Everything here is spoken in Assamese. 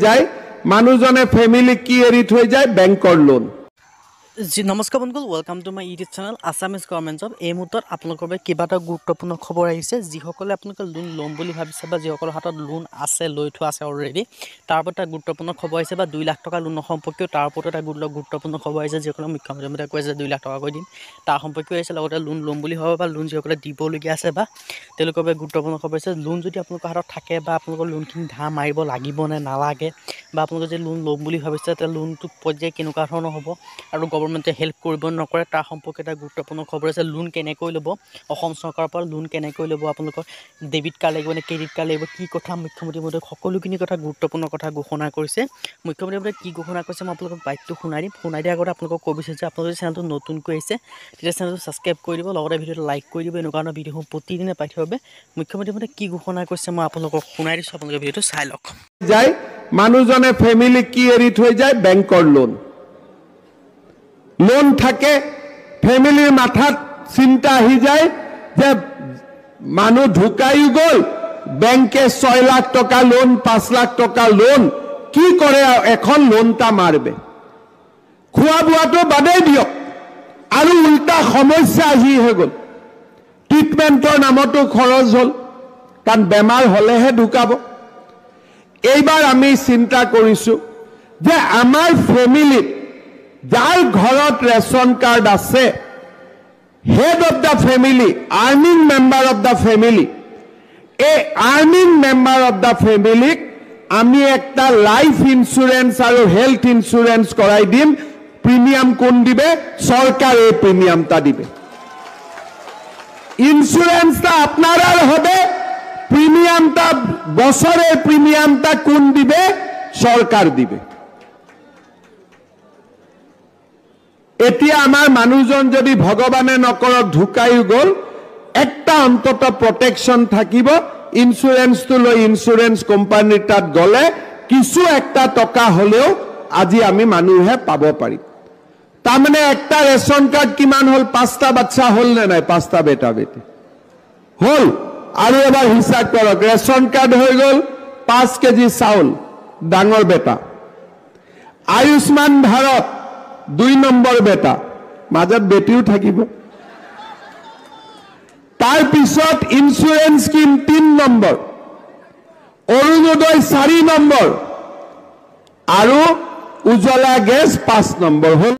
যায় মানুহজনে ফ্যামিলি কি এৰি থৈ যায় বেংকৰ লোন জি নমস্কাৰ বন্ধুসকল welcome to my YouTube channel Assamese government job এই মুহূৰ্তত আপোনালোকৰ বাবে কিবা এটা গুৰুত্বপূৰ্ণ খবৰ আহিছে যিসকলে আপোনালোকে লোন ল'ম বুলি ভাবিছে বা যিসকলৰ হাতত লোন আছে লৈ থোৱা আছে অলৰেডি তাৰ ওপৰত এটা গুৰুত্বপূৰ্ণ খবৰ আহিছে বা 2 লাখ টকা লোন সম্পৰ্কীয় তাৰ ওপৰত এটা গুৰুত্বপূৰ্ণ খবৰ আহিছে যিসকলে মুখ্যমন্ত্ৰীয়ে কৈছে 2 লাখ টকা কৈ দিম তাৰ সম্পৰ্কীয় আহিছে লগতে লোন ল'ম বুলি ভাবে বা লোন যিসকলে দিবলগীয়া আছে বা তেওঁলোকৰ বাবে গুৰুত্বপূৰ্ণ খবৰ আহিছে লোন যদি আপোনালোকৰ হাতত থাকে বা আপোনালোকৰ লোনখিনি ধাৰ মাৰিব লাগিব নে নালাগে বা আপোনালোকে যে লোন ল'ম বুলি ভাবিছে তে লোনটো পৰ্যায় কেনেকুৱা ধৰণৰ হ'ব আৰু গভৰ্ণমেণ্টে হেল্প কৰিব নকৰে তাৰ সম্পৰ্কে এটা গুৰুত্বপূৰ্ণ খবৰ আছে লোন কেনেকৈ ল'ব অসম চৰকাৰৰ পৰা লোন কেনেকৈ ল'ব আপোনালোকৰ ডেবিট কাৰ্ড লাগিব নে ক্ৰেডিট কাৰ্ড লাগিব কি কথা মুখ্যমন্ত্ৰী মহোদয়ে সকলোখিনি কথা গুৰুত্বপূৰ্ণ কথা ঘোষণা কৰিছে মুখ্যমন্ত্ৰী মহোদয়ে কি ঘোষণা কৰিছে মই আপোনালোকক বাইকটো শুনাই দিয়াৰ আগতে আপোনালোকক ক'ব বিচাৰিছোঁ যে আপোনালোকে চেনেলটো নতুনকৈ আহিছে তেতিয়া চেনেলটো ছাবস্ক্ৰাইব কৰি দিব লগতে ভিডিঅ'টো লাইক কৰি দিব এনেকুৱা ধৰণৰ ভিডিঅ'সমূহ প্ৰতিদিনে পাই থাকিব মুখ্যমন্ত্ৰী মহোদয়ে কি ঘোষণা কৰিছে মই আপোনালোকক শুনাই দিছোঁ আপোনালোকে ভিডিঅ'টো চাই লওক যায় মানুহজনে ফ্যামিলি কি এৰি থৈ যায় বেংকৰ লোন লোন থাকে ফ্যামিলিৰ মাথাত চিন্তা আহি যায় যে মানুহ ঢুকাইও গ'ল বেংকে 6 লাখ টকা লোন 5 লাখ টকা লোন কি কৰে এখন লোনটা মাৰবে খোৱা বোৱাটো বাদেই দিয়ক আৰু উল্টা সমস্যা আহি হৈ গ'ল ট্ৰিটমেণ্টৰ নামতো খৰচ হ'ল কাৰণ বেমাৰ হলেহে ঢুকাব এইবাৰ আমি চিন্তা কৰিছো যে আমাৰ ফ্যামিলি যাৰ ঘৰত ৰেশন কাৰ্ড আছে head of the family earning member of the family এই আর্নিং মেম্বার অফ দ্য ফ্যামিলিক আমি একটা লাইফ ইন্স্যুরেন্স আর হেলথ ইন্স্যুরেন্স করাই দিম প্রিমিয়াম কোন দিবে সরকার এই প্রিমিয়ামটা দিবে ইন্স্যুরেন্সটা আপনারার হবে প্রিমিয়ামটা বছরের প্রিমিয়ামটা কোন দিবে সরকার দিবে এতিয়া আমাৰ মানুহজন যদি ভগৱানে নকৰক ঢুকাইও গ'ল একটা অন্তত প্ৰটেকশন থাকিব ইন্স্যুৰেন্সটো লৈ ইন্স্যুৰেন্স কোম্পানীৰ তাত গলে কিছু একটা টকা হলেও আজি আমি মানুহে পাব পাৰিম তাৰমানে একটা ৰেশন কাৰ্ড কিমান হল 5টা বাচ্চা হল নে নাই 5টা বেটা বেটি হল আৰু এবাৰ হিসাব কৰক ৰেশন কাৰ্ড হৈ গ'ল 5 কেজি চাউল ডাঙৰ বেটা আয়ুষ্মান ভাৰত 2 নম্বৰ বেটা মাজত বেটিও থাকিব তাৰ পিছত insurance scheme 3 number Arunodoi 4 number আৰু উজ্জ্বলা গেছ 5 নম্বৰ হল